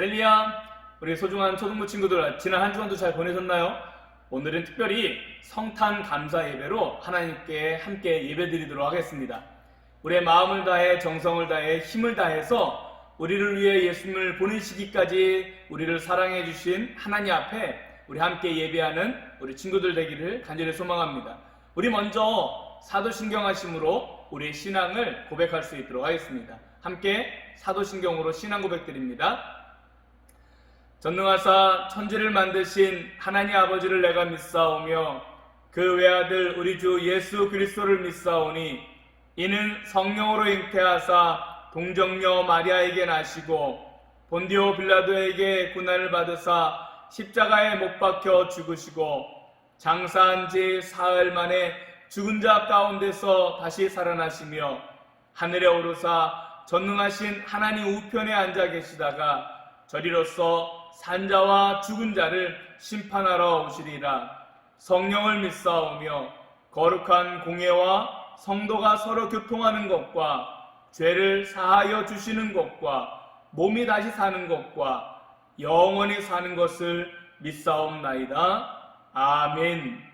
할렐루야! 우리 소중한 초등부 친구들, 지난 한 주간도 잘 보내셨나요? 오늘은 특별히 성탄 감사 예배로 하나님께 함께 예배드리도록 하겠습니다. 우리의 마음을 다해, 정성을 다해, 힘을 다해서 우리를 위해 예수님을 보내시기까지 우리를 사랑해 주신 하나님 앞에 우리 함께 예배하는 우리 친구들 되기를 간절히 소망합니다. 우리 먼저 사도신경 하심으로 우리의 신앙을 고백할 수 있도록 하겠습니다. 함께 사도신경으로 신앙 고백드립니다. 전능하사 천지를 만드신 하나님 아버지를 내가 믿사오며 그 외아들 우리 주 예수 그리스도를 믿사오니 이는 성령으로 잉태하사 동정녀 마리아에게 나시고 본디오 빌라도에게 고난을 받으사 십자가에 못 박혀 죽으시고 장사한 지 사흘 만에 죽은 자 가운데서 다시 살아나시며 하늘에 오르사 전능하신 하나님 우편에 앉아 계시다가 저리로서 산자와 죽은 자를 심판하러 오시리라. 성령을 믿사오며 거룩한 공예와 성도가 서로 교통하는 것과 죄를 사하여 주시는 것과 몸이 다시 사는 것과 영원히 사는 것을 믿사옵나이다. 아멘.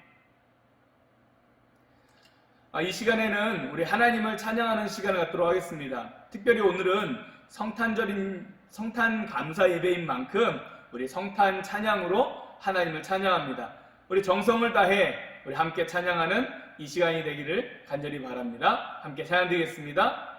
이 시간에는 우리 하나님을 찬양하는 시간을 갖도록 하겠습니다. 특별히 오늘은 성탄 감사 예배인 만큼 우리 성탄 찬양으로 하나님을 찬양합니다. 우리 정성을 다해 우리 함께 찬양하는 이 시간이 되기를 간절히 바랍니다. 함께 찬양드리겠습니다.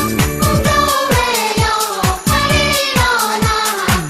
온 교회여 빨리 일어나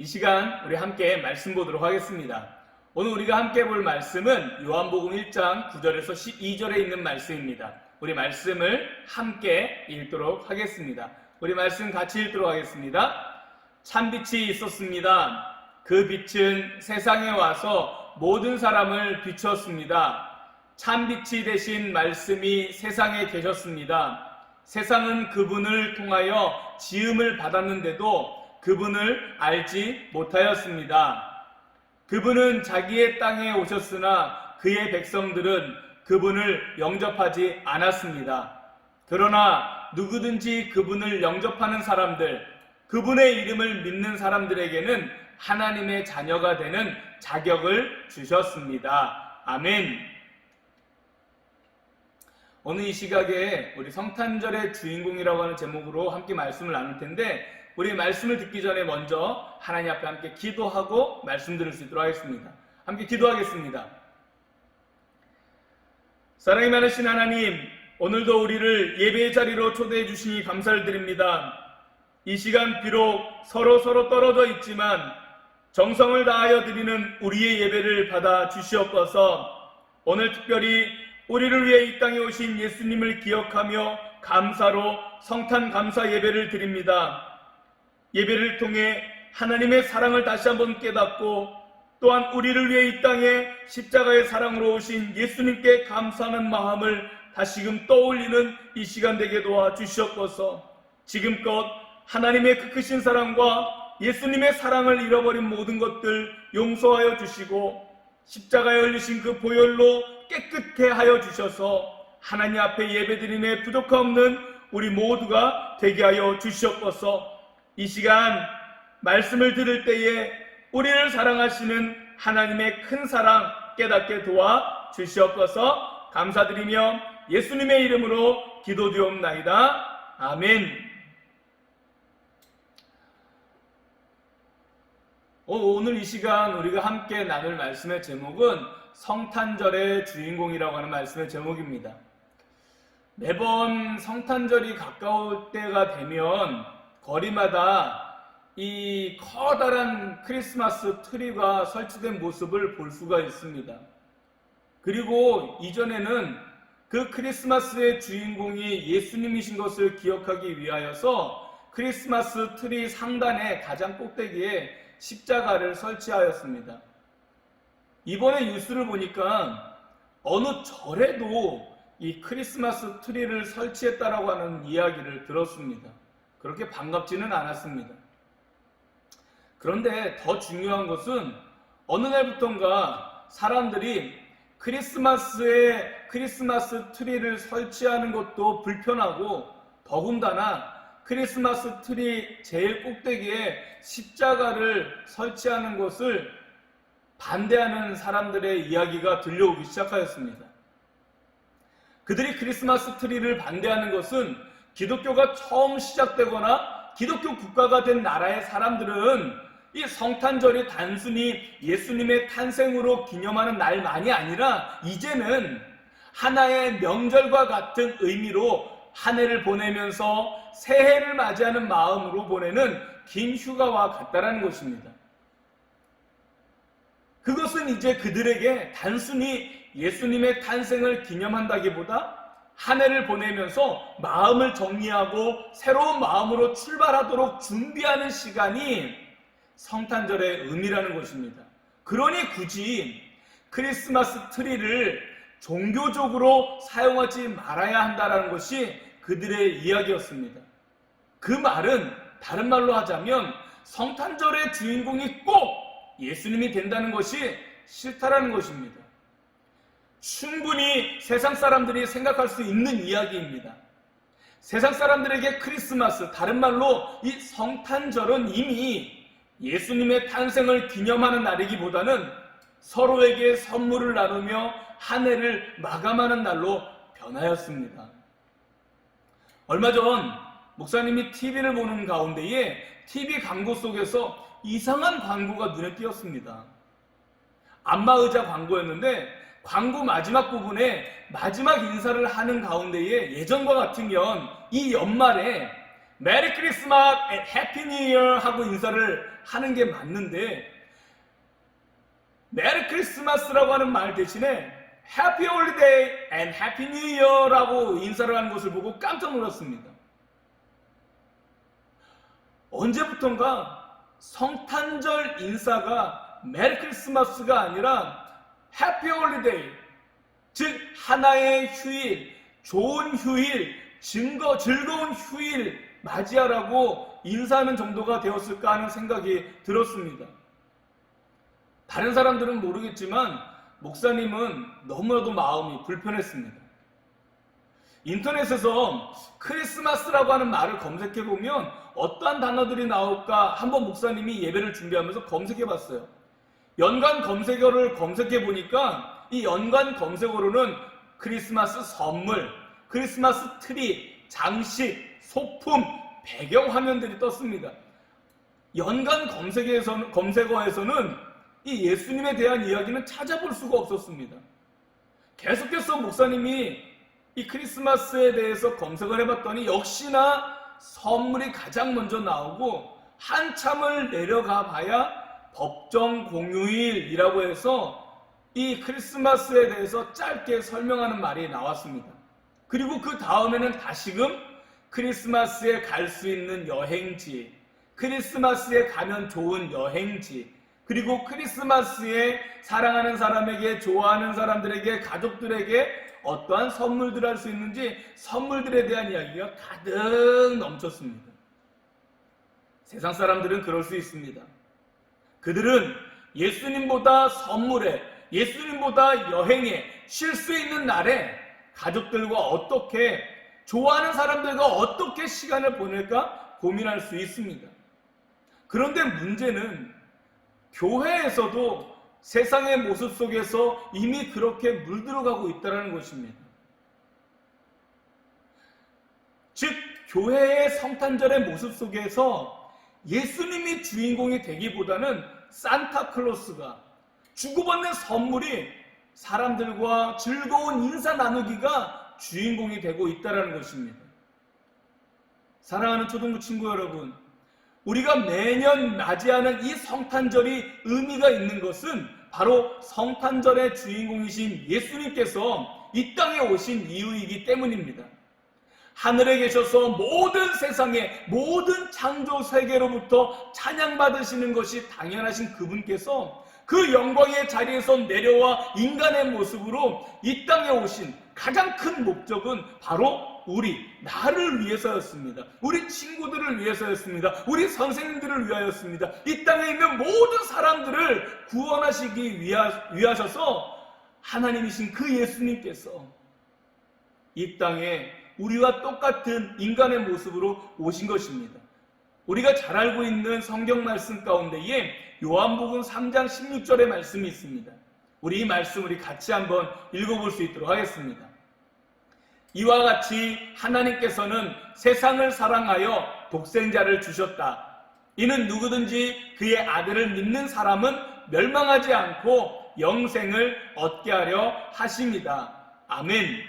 이 시간 우리 함께 말씀 보도록 하겠습니다. 오늘 우리가 함께 볼 말씀은 요한복음 1장 9절에서 12절에 있는 말씀입니다. 우리 말씀을 함께 읽도록 하겠습니다. 우리 말씀 같이 읽도록 하겠습니다. 참빛이 있었습니다. 그 빛은 세상에 와서 모든 사람을 비추었습니다. 참빛이 되신 말씀이 세상에 계셨습니다. 세상은 그분을 통하여 지음을 받았는데도 그분을 알지 못하였습니다. 그분은 자기의 땅에 오셨으나 그의 백성들은 그분을 영접하지 않았습니다. 그러나 누구든지 그분을 영접하는 사람들, 그분의 이름을 믿는 사람들에게는 하나님의 자녀가 되는 자격을 주셨습니다. 아멘. 오늘 이 시각에 우리 성탄절의 주인공이라고 하는 제목으로 함께 말씀을 나눌 텐데, 우리 말씀을 듣기 전에 먼저 하나님 앞에 함께 기도하고 말씀 들을 수 있도록 하겠습니다. 함께 기도하겠습니다. 사랑이 많으신 하나님, 오늘도 우리를 예배의 자리로 초대해 주시니 감사를 드립니다. 이 시간 비록 서로 떨어져 있지만 정성을 다하여 드리는 우리의 예배를 받아 주시옵소서. 오늘 특별히 우리를 위해 이 땅에 오신 예수님을 기억하며 감사로 성탄 감사 예배를 드립니다. 예배를 통해 하나님의 사랑을 다시 한번 깨닫고, 또한 우리를 위해 이 땅에 십자가의 사랑으로 오신 예수님께 감사하는 마음을 다시금 떠올리는 이 시간 되게 도와주시옵소서. 지금껏 하나님의 그 크신 사랑과 예수님의 사랑을 잃어버린 모든 것들 용서하여 주시고, 십자가에 흘리신 그 보혈로 깨끗게 하여 주셔서 하나님 앞에 예배드림에 부족함 없는 우리 모두가 되게 하여 주시옵소서. 이 시간 말씀을 들을 때에 우리를 사랑하시는 하나님의 큰 사랑 깨닫게 도와 주시옵소서. 감사드리며 예수님의 이름으로 기도드리옵나이다. 아멘. 오늘 이 시간 우리가 함께 나눌 말씀의 제목은 성탄절의 주인공이라고 하는 말씀의 제목입니다. 매번 성탄절이 가까울 때가 되면 거리마다 이 커다란 크리스마스 트리가 설치된 모습을 볼 수가 있습니다. 그리고 이전에는 그 크리스마스의 주인공이 예수님이신 것을 기억하기 위하여서 크리스마스 트리 상단의 가장 꼭대기에 십자가를 설치하였습니다. 이번에 뉴스를 보니까 어느 절에도 이 크리스마스 트리를 설치했다라고 하는 이야기를 들었습니다. 그렇게 반갑지는 않았습니다. 그런데 더 중요한 것은 어느 날부턴가 사람들이 크리스마스 트리를 설치하는 것도 불편하고, 더군다나 크리스마스 트리 제일 꼭대기에 십자가를 설치하는 것을 반대하는 사람들의 이야기가 들려오기 시작하였습니다. 그들이 크리스마스 트리를 반대하는 것은 기독교가 처음 시작되거나 기독교 국가가 된 나라의 사람들은 이 성탄절이 단순히 예수님의 탄생으로 기념하는 날만이 아니라 이제는 하나의 명절과 같은 의미로 한 해를 보내면서 새해를 맞이하는 마음으로 보내는 긴 휴가와 같다라는 것입니다. 그것은 이제 그들에게 단순히 예수님의 탄생을 기념한다기보다 한 해를 보내면서 마음을 정리하고 새로운 마음으로 출발하도록 준비하는 시간이 성탄절의 의미라는 것입니다. 그러니 굳이 크리스마스 트리를 종교적으로 사용하지 말아야 한다는 것이 그들의 이야기였습니다. 그 말은 다른 말로 하자면 성탄절의 주인공이 꼭 예수님이 된다는 것이 싫다라는 것입니다. 충분히 세상 사람들이 생각할 수 있는 이야기입니다. 세상 사람들에게 크리스마스, 다른 말로 이 성탄절은 이미 예수님의 탄생을 기념하는 날이기보다는 서로에게 선물을 나누며 한 해를 마감하는 날로 변하였습니다. 얼마 전 목사님이 TV를 보는 가운데에 TV 광고 속에서 이상한 광고가 눈에 띄었습니다. 안마의자 광고였는데 광고 마지막 부분에 마지막 인사를 하는 가운데에 예전과 같으면 이 연말에 메리 크리스마스 and 해피 뉴 이어 하고 인사를 하는 게 맞는데 메리 크리스마스라고 하는 말 대신에 해피 홀리데이 and 해피 뉴 이어라고 인사를 하는 것을 보고 깜짝 놀랐습니다. 언제부턴가 성탄절 인사가 메리 크리스마스가 아니라 해피 홀리데이, 즉 하나의 휴일, 좋은 휴일, 즐거운 휴일 맞이하라고 인사하는 정도가 되었을까 하는 생각이 들었습니다. 다른 사람들은 모르겠지만 목사님은 너무나도 마음이 불편했습니다. 인터넷에서 크리스마스라고 하는 말을 검색해보면 어떠한 단어들이 나올까 한번 목사님이 예배를 준비하면서 검색해봤어요. 연관 검색어를 검색해보니까 이 연관 검색어로는 크리스마스 선물, 크리스마스 트리, 장식, 소품, 배경 화면들이 떴습니다. 연관 검색어에서는 이 예수님에 대한 이야기는 찾아볼 수가 없었습니다. 계속해서 목사님이 이 크리스마스에 대해서 검색을 해봤더니 역시나 선물이 가장 먼저 나오고 한참을 내려가 봐야 법정 공휴일이라고 해서 이 크리스마스에 대해서 짧게 설명하는 말이 나왔습니다. 그리고 그 다음에는 다시금 크리스마스에 갈 수 있는 여행지, 크리스마스에 가면 좋은 여행지, 그리고 크리스마스에 사랑하는 사람에게, 좋아하는 사람들에게, 가족들에게 어떠한 선물들을 할 수 있는지 선물들에 대한 이야기가 가득 넘쳤습니다. 세상 사람들은 그럴 수 있습니다. 그들은 예수님보다 선물에, 예수님보다 여행에, 쉴 수 있는 날에 가족들과 어떻게, 좋아하는 사람들과 어떻게 시간을 보낼까 고민할 수 있습니다. 그런데 문제는 교회에서도 세상의 모습 속에서 이미 그렇게 물들어가고 있다는 것입니다. 즉, 교회의 성탄절의 모습 속에서 예수님이 주인공이 되기보다는 산타클로스가, 주고받는 선물이 사람들과 즐거운 인사 나누기가 주인공이 되고 있다는 것입니다. 사랑하는 초등부 친구 여러분, 우리가 매년 맞이하는 이 성탄절이 의미가 있는 것은 바로 성탄절의 주인공이신 예수님께서 이 땅에 오신 이유이기 때문입니다. 하늘에 계셔서 모든 세상의 모든 창조 세계로부터 찬양받으시는 것이 당연하신 그분께서 그 영광의 자리에서 내려와 인간의 모습으로 이 땅에 오신 가장 큰 목적은 바로 나를 위해서였습니다. 우리 친구들을 위해서였습니다. 우리 선생님들을 위하였습니다. 이 땅에 있는 모든 사람들을 구원하시기 위하셔서 하나님이신 그 예수님께서 이 땅에 우리와 똑같은 인간의 모습으로 오신 것입니다. 우리가 잘 알고 있는 성경 말씀 가운데에 요한복음 3장 16절의 말씀이 있습니다. 우리 이 말씀 우리 같이 한번 읽어볼 수 있도록 하겠습니다. 이와 같이 하나님께서는 세상을 사랑하여 독생자를 주셨다. 이는 누구든지 그의 아들을 믿는 사람은 멸망하지 않고 영생을 얻게 하려 하심이다. 아멘.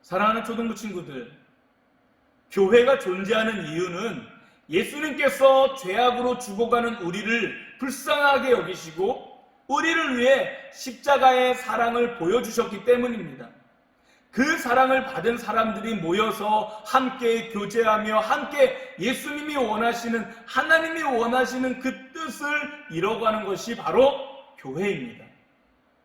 사랑하는 초등부 친구들, 교회가 존재하는 이유는 예수님께서 죄악으로 죽어가는 우리를 불쌍하게 여기시고 우리를 위해 십자가의 사랑을 보여주셨기 때문입니다. 그 사랑을 받은 사람들이 모여서 함께 교제하며 함께 예수님이 원하시는, 하나님이 원하시는 그 뜻을 이뤄가는 것이 바로 교회입니다.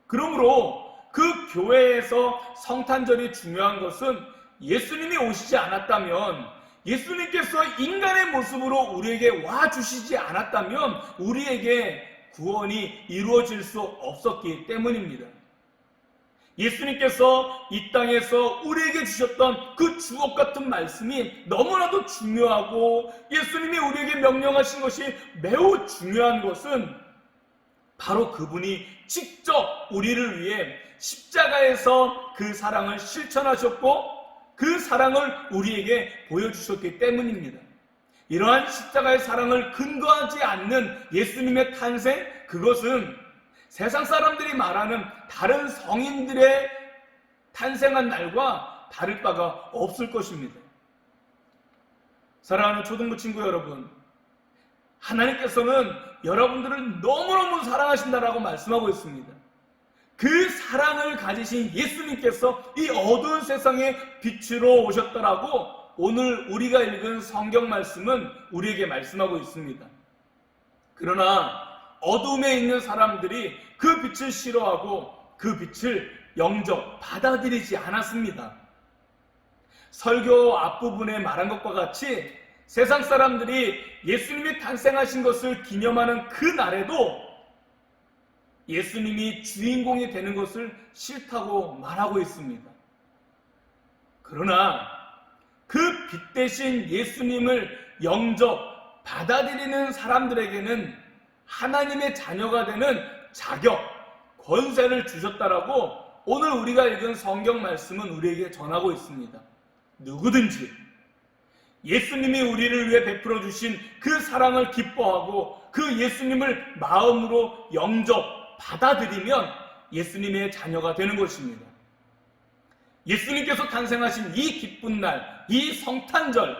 그러므로 그 교회에서 성탄절이 중요한 것은 예수님이 오시지 않았다면, 예수님께서 인간의 모습으로 우리에게 와주시지 않았다면 우리에게 구원이 이루어질 수 없었기 때문입니다. 예수님께서 이 땅에서 우리에게 주셨던 그 주옥 같은 말씀이 너무나도 중요하고 예수님이 우리에게 명령하신 것이 매우 중요한 것은 바로 그분이 직접 우리를 위해 십자가에서 그 사랑을 실천하셨고 그 사랑을 우리에게 보여주셨기 때문입니다. 이러한 십자가의 사랑을 근거하지 않는 예수님의 탄생, 그것은 세상 사람들이 말하는 다른 성인들의 탄생한 날과 다를 바가 없을 것입니다. 사랑하는 초등부 친구 여러분, 하나님께서는 여러분들을 너무너무 사랑하신다라고 말씀하고 있습니다. 그 사랑을 가지신 예수님께서 이 어두운 세상에 빛으로 오셨다라고 오늘 우리가 읽은 성경 말씀은 우리에게 말씀하고 있습니다. 그러나 어둠에 있는 사람들이 그 빛을 싫어하고 그 빛을 영접 받아들이지 않았습니다. 설교 앞부분에 말한 것과 같이 세상 사람들이 예수님이 탄생하신 것을 기념하는 그 날에도 예수님이 주인공이 되는 것을 싫다고 말하고 있습니다. 그러나 그 빛 대신 예수님을 영접 받아들이는 사람들에게는 하나님의 자녀가 되는 자격, 권세를 주셨다라고 오늘 우리가 읽은 성경 말씀은 우리에게 전하고 있습니다. 누구든지 예수님이 우리를 위해 베풀어 주신 그 사랑을 기뻐하고 그 예수님을 마음으로 영접 받아들이면 예수님의 자녀가 되는 것입니다. 예수님께서 탄생하신 이 기쁜 날, 이 성탄절,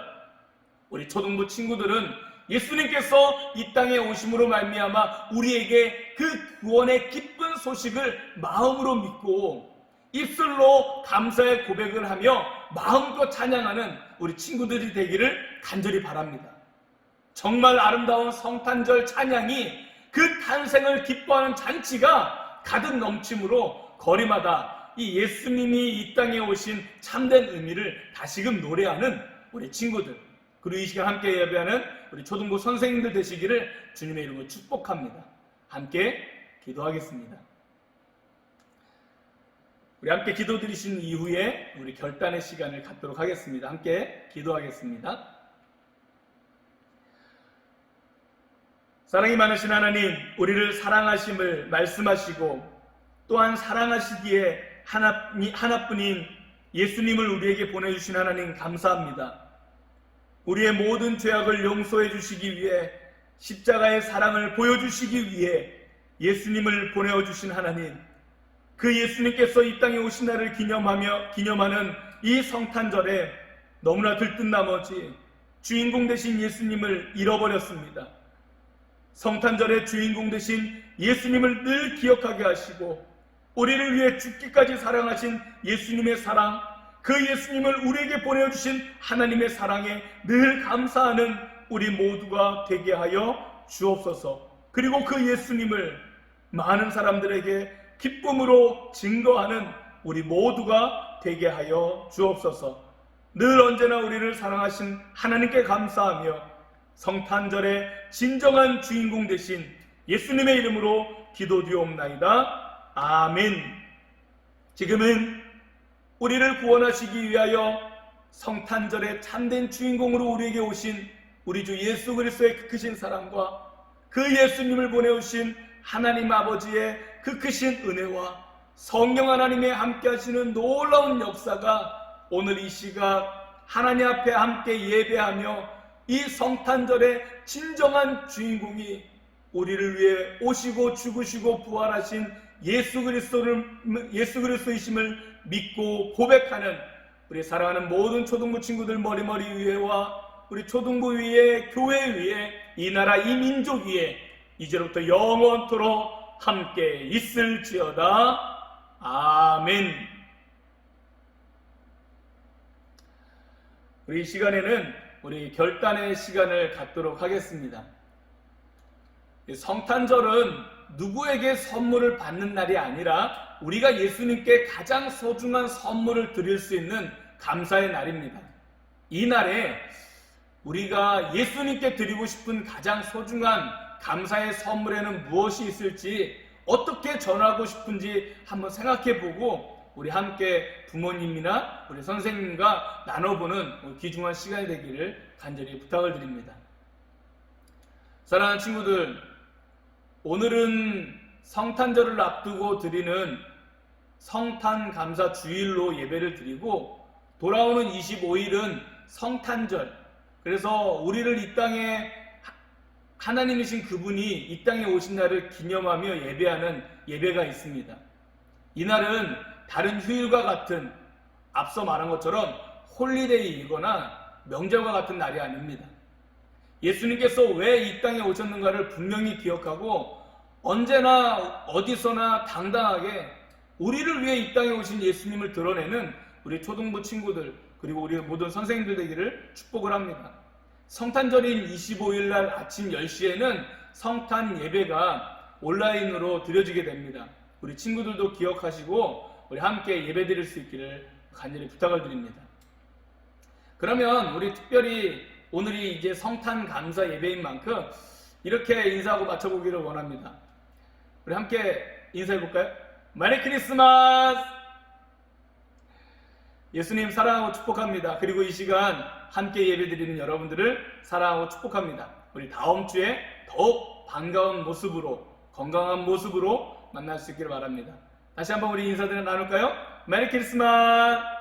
우리 초등부 친구들은 예수님께서 이 땅에 오심으로 말미암아 우리에게 그 구원의 기쁜 소식을 마음으로 믿고 입술로 감사의 고백을 하며 마음껏 찬양하는 우리 친구들이 되기를 간절히 바랍니다. 정말 아름다운 성탄절 찬양이 그 탄생을 기뻐하는 잔치가 가득 넘침으로 거리마다 이 예수님이 이 땅에 오신 참된 의미를 다시금 노래하는 우리 친구들, 그리고 이 시간 함께 예배하는 우리 초등부 선생님들 되시기를 주님의 이름으로 축복합니다. 함께 기도하겠습니다. 우리 함께 기도드리신 이후에 우리 결단의 시간을 갖도록 하겠습니다. 함께 기도하겠습니다. 사랑이 많으신 하나님, 우리를 사랑하심을 말씀하시고 또한 사랑하시기에 하나뿐인 예수님을 우리에게 보내주신 하나님 감사합니다. 우리의 모든 죄악을 용서해 주시기 위해 십자가의 사랑을 보여주시기 위해 예수님을 보내주신 하나님, 그 예수님께서 이 땅에 오신 날을 기념하는 이 성탄절에 너무나 들뜬 나머지 주인공 되신 예수님을 잃어버렸습니다. 성탄절의 주인공 되신 예수님을 늘 기억하게 하시고 우리를 위해 죽기까지 사랑하신 예수님의 사랑, 그 예수님을 우리에게 보내주신 하나님의 사랑에 늘 감사하는 우리 모두가 되게 하여 주옵소서. 그리고 그 예수님을 많은 사람들에게 기쁨으로 증거하는 우리 모두가 되게 하여 주옵소서. 늘 언제나 우리를 사랑하신 하나님께 감사하며 성탄절의 진정한 주인공 되신 예수님의 이름으로 기도드리옵나이다. 아멘. 지금은 우리를 구원하시기 위하여 성탄절의 참된 주인공으로 우리에게 오신 우리 주 예수 그리스도의 그 크신 사랑과 그 예수님을 보내오신 하나님 아버지의 그 크신 은혜와 성령 하나님의 함께 하시는 놀라운 역사가 오늘 이 시각 하나님 앞에 함께 예배하며 이 성탄절의 진정한 주인공이 우리를 위해 오시고 죽으시고 부활하신 예수 그리스도이심을 믿고 고백하는 우리 사랑하는 모든 초등부 친구들 머리머리 위에와 우리 초등부 위에, 교회 위에, 이 나라 이 민족 위에 이제부터 영원토록 함께 있을지어다. 아멘. 우리 이 시간에는 우리 결단의 시간을 갖도록 하겠습니다. 성탄절은 누구에게 선물을 받는 날이 아니라 우리가 예수님께 가장 소중한 선물을 드릴 수 있는 감사의 날입니다. 이 날에 우리가 예수님께 드리고 싶은 가장 소중한 감사의 선물에는 무엇이 있을지, 어떻게 전하고 싶은지 한번 생각해보고 우리 함께 부모님이나 우리 선생님과 나눠보는 귀중한 시간이 되기를 간절히 부탁을 드립니다. 사랑하는 친구들, 오늘은 성탄절을 앞두고 드리는 성탄 감사 주일로 예배를 드리고 돌아오는 25일은 성탄절, 그래서 우리를 이 땅에 하나님이신 그분이 이 땅에 오신 날을 기념하며 예배하는 예배가 있습니다. 이날은 다른 휴일과 같은 앞서 말한 것처럼 홀리데이이거나 명절과 같은 날이 아닙니다. 예수님께서 왜 이 땅에 오셨는가를 분명히 기억하고 언제나 어디서나 당당하게 우리를 위해 이 땅에 오신 예수님을 드러내는 우리 초등부 친구들 그리고 우리 모든 선생님들 되기를 축복을 합니다. 성탄절인 25일 날 아침 10시에는 성탄 예배가 온라인으로 드려지게 됩니다. 우리 친구들도 기억하시고 우리 함께 예배 드릴 수 있기를 간절히 부탁을 드립니다. 그러면 우리 특별히 오늘이 이제 성탄 감사 예배인 만큼 이렇게 인사하고 마쳐보기를 원합니다. 우리 함께 인사해볼까요? 메리 크리스마스! 예수님 사랑하고 축복합니다. 그리고 이 시간 함께 예배드리는 여러분들을 사랑하고 축복합니다. 우리 다음 주에 더욱 반가운 모습으로 건강한 모습으로 만날 수 있기를 바랍니다. 다시 한번 우리 인사드려 나눌까요? 메리 크리스마스!